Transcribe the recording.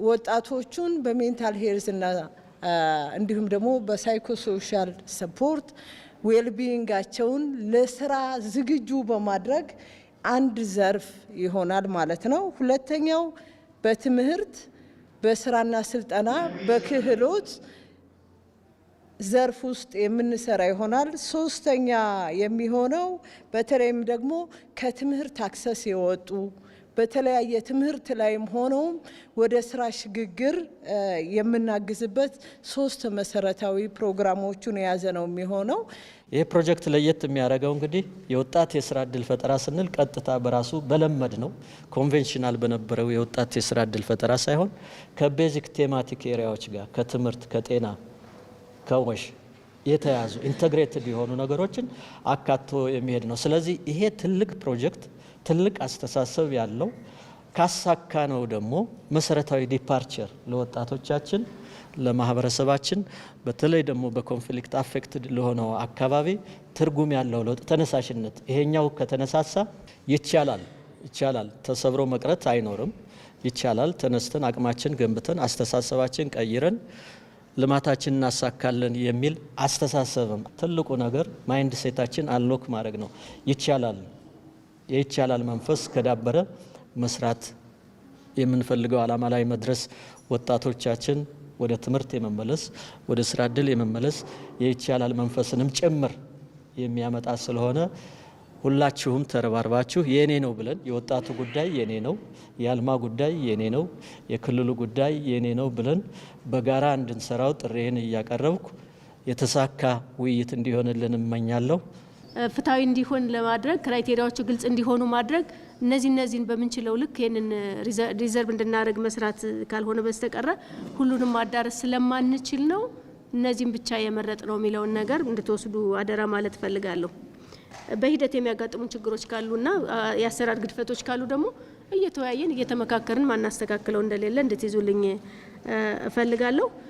ወጣቶቹን በሜንታል ሄልዝ እና እንዲሁም ደግሞ በሳይኮሶሻል ሰፖርት ዌልቢንጋቸውን ለስራ ዝግጁ በማድረግ አንድ ዘርፍ ይሆናል ማለት ነው። ሁለተኛው በትምህርት በስራና ስልጠና በክህሎት ዘርፍ ውስጥ የምንሰራ ይሆናል። ሶስተኛ የሚሆነው በተለይም ደግሞ ከትምህርት አክሰስ የወጡ በተለያየ ትምህርት ላይም ሆነው ወደ ስራ ሽግግር የምናግዝበት 3 መሰረታዊ ፕሮግራሞችን የያዘ ነው የሚሆነው። ይህ ፕሮጀክት ለየት የሚያደርገው እንግዲህ የወጣት የስራ እድል ፈጠራ ስንል ቀጥታ በራሱ በለመድ ነው ኮንቬንሽናል በነበረው የወጣት የስራ እድል ፈጠራ ሳይሆን ከቤዚክ ቴማቲክ ኤሪያዎች ጋር ከትምህርት ከጤና ከወሽ የተያዙ ኢንተግሬትድ የሆኑ ነገሮችን አካቶ የሚሄድ ነው። ስለዚህ ይሄ ትልቅ ፕሮጀክት ትልቅ አስተሳሰብ ያለው ካሳካ ነው ደግሞ መሰረታዊ ዲፓርቸር ለወጣቶቻችን ለማህበረሰባችን በተለይ ደግሞ በኮንፍሊክት አፌክትድ ለሆነው አካባቢ ትርጉም ያለው ለውጥ ተነሳሽነት ይሄኛው ከተነሳሳ ይቻላል ተሰብሮ መቅረት አይኖርም። ይቻላል ተነስተን አቅማችን ገንብተን አስተሳሰባችን ቀይረን ልማታችን እናሳካለን የሚል አስተሳሰብም ትልቁ ነገር ማይንድ ሴታችን አንሎክ ማድረግ ነው። ይቻላል መንፈስ ከዳበረ መስራት የምንፈልገው ዓላማ ላይ መድረስ ወጣቶቻችን ወደ ትምህርት የመመለስ ወደ ስራ እድል የመመለስ ይቻላል መንፈስንም ጭምር የሚያመጣ ስለሆነ ሁላችሁም ተረባርባችሁ የኔ ነው ብለን የወጣቱ ጉዳይ የኔ ነው፣ የአልማ ጉዳይ የኔ ነው፣ የክልሉ ጉዳይ የኔ ነው ብለን በጋራ እንድንሰራው ጥሬን እያቀረብኩ የተሳካ ውይይት እንዲሆንልን እመኛለሁ። ፍትሃዊ እንዲሆን ለማድረግ ክራይቴሪያዎቹ ግልጽ እንዲሆኑ ማድረግ እነዚህን በምንችለው ልክ ይሄንን ሪዘርቭ እንድናደርግ መስራት ካልሆነ በስተቀር ሁሉንም ማዳረስ ስለማንችል ነው እነዚህን ብቻ የመረጥ ነው የሚለውን ነገር እንድትወስዱ አደራ ማለት ፈልጋለሁ። በሂደት የሚያጋጥሙ ችግሮች ካሉና የአሰራር ግድፈቶች ካሉ ደግሞ እየተወያየን እየተመካከርን ማናስተካክለው እንደሌለ እንድትይዙልኝ እፈልጋለሁ።